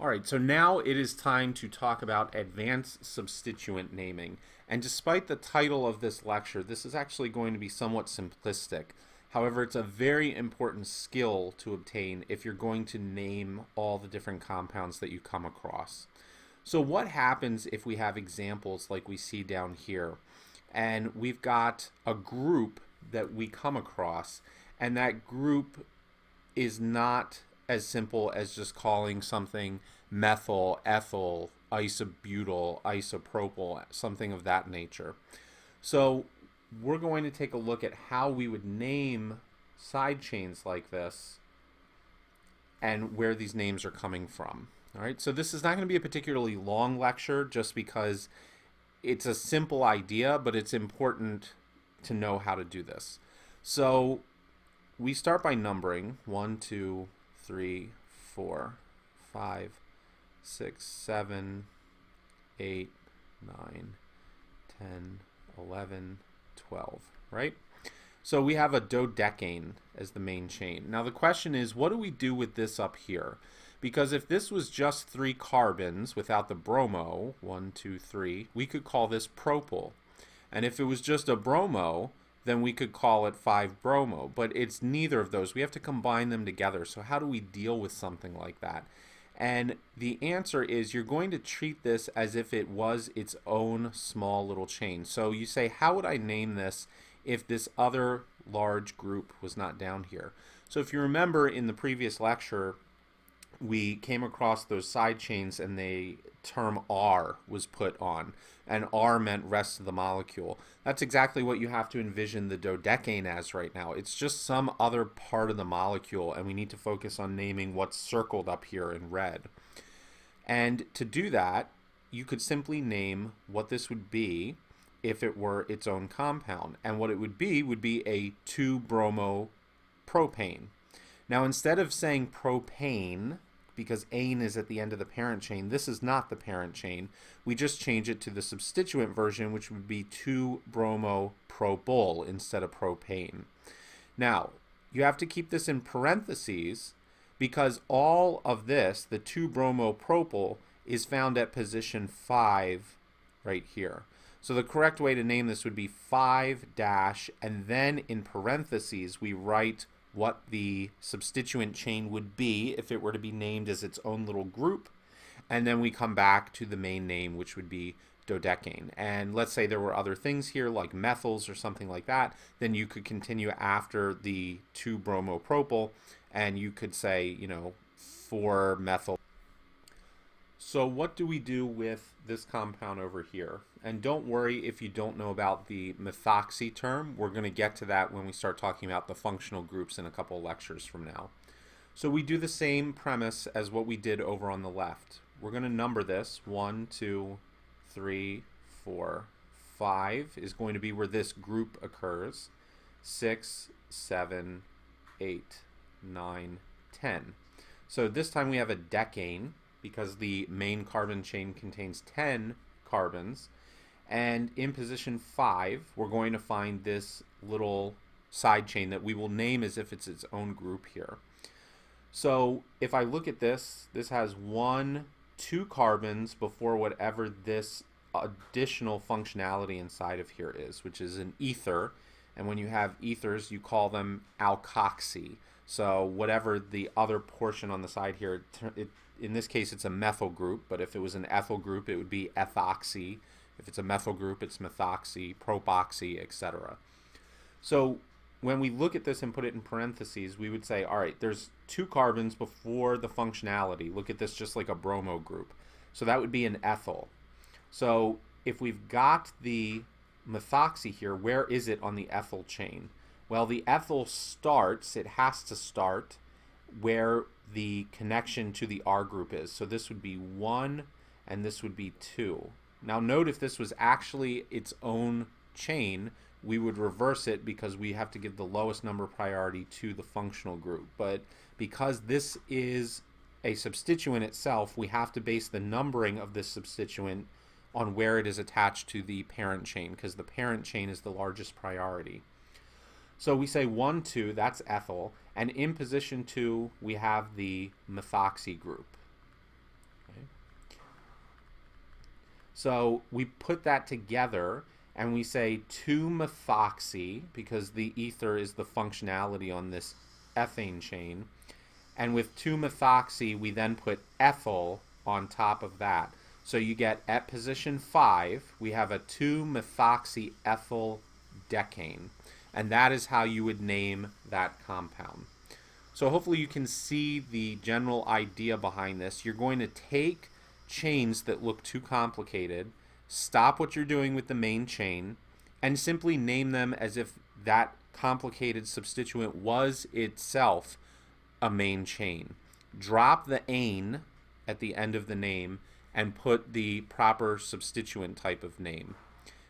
All right, so now it is time to talk about advanced substituent naming. And despite the title of this lecture, this is actually going to be somewhat simplistic. However, it's a very important skill to obtain if you're going to name all the different compounds that you come across. So what happens if we have examples like we see down here, and we've got a group that we come across, and that group is not as simple as just calling something methyl, ethyl, isobutyl, isopropyl, something of that nature. So we're going to take a look at how we would name side chains like this and where these names are coming from. All right, so this is not going to be a particularly long lecture just because it's a simple idea, but it's important to know how to do this. So we start by numbering 1, 2, 3, 4, 5, 6, 7, 8, 9, 10, 11, 12, right? So we have a dodecane as the main chain. Now the question is, what do we do with this up here? Because if this was just 3 carbons without the bromo, 1, 2, 3, we could call this propyl. And if it was just a bromo, then we could call it 5-bromo. But it's neither of those. We have to combine them together. So how do we deal with something like that? And the answer is you're going to treat this as if it was its own small little chain. So you say, how would I name this if this other large group was not down here? So if you remember in the previous lecture, we came across those side chains and the term R was put on, and R meant rest of the molecule. That's exactly what you have to envision the dodecane as right now. It's just some other part of the molecule, and we need to focus on naming what's circled up here in red. And to do that, you could simply name what this would be if it were its own compound. And what it would be a 2-bromo-propane. Now instead of saying propane, because ane is at the end of the parent chain, this is not the parent chain. We just change it to the substituent version, which would be 2-bromo-propyl instead of propane. Now, you have to keep this in parentheses because all of this, the 2-bromo-propyl, is found at position 5 right here. So the correct way to name this would be 5 dash, and then in parentheses we write what the substituent chain would be if it were to be named as its own little group, and then we come back to the main name, which would be dodecane. And let's say there were other things here like methyls or something like that, then you could continue after the 2-bromo-propyl and you could say, you know, 4-methyl. So what do we do with this compound over here? And don't worry if you don't know about the methoxy term. We're going to get to that when we start talking about the functional groups in a couple of lectures from now. So we do the same premise as what we did over on the left. We're going to number this. 1, 2, 3, 4, 5 is going to be where this group occurs. 6, 7, 8, 9, 10. So this time we have a decane, because the main carbon chain contains 10 carbons. And in position 5, we're going to find this little side chain that we will name as if it's its own group here. So if I look at this, this has 2 carbons before whatever this additional functionality inside of here is, which is an ether. And when you have ethers, you call them alkoxy. So whatever the other portion on the side here, in this case it's a methyl group, but if it was an ethyl group it would be ethoxy. If it's a methyl group it's methoxy, propoxy, etc. So when we look at this and put it in parentheses, we would say, all right, there's 2 carbons before the functionality. Look at this just like a bromo group. So that would be an ethyl. So if we've got the methoxy here, where is it on the ethyl chain? Well, the ethyl starts, it has to start where the connection to the R group is. So this would be 1 and this would be 2. Now note, if this was actually its own chain, we would reverse it because we have to give the lowest number priority to the functional group. But because this is a substituent itself, we have to base the numbering of this substituent on where it is attached to the parent chain, because the parent chain is the largest priority. So we say 1, 2, that's ethyl, and in position 2 we have the methoxy group. So we put that together and we say 2-methoxy, because the ether is the functionality on this ethane chain. And with 2-methoxy, we then put ethyl on top of that. So you get at position 5, we have a 2-methoxy ethyl decane. And that is how you would name that compound. So hopefully you can see the general idea behind this. You're going to take chains that look too complicated, stop what you're doing with the main chain, and simply name them as if that complicated substituent was itself a main chain. Drop the ane at the end of the name and put the proper substituent type of name.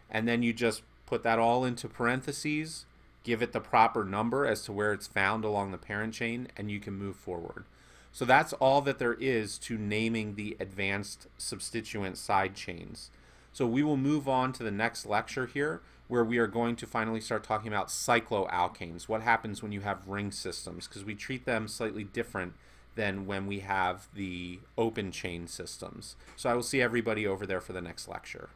And then you just put that all into parentheses, give it the proper number as to where it's found along the parent chain, and you can move forward. So that's all that there is to naming the advanced substituent side chains. So we will move on to the next lecture here, where we are going to finally start talking about cycloalkanes. What happens when you have ring systems? Because we treat them slightly different than when we have the open chain systems. So I will see everybody over there for the next lecture.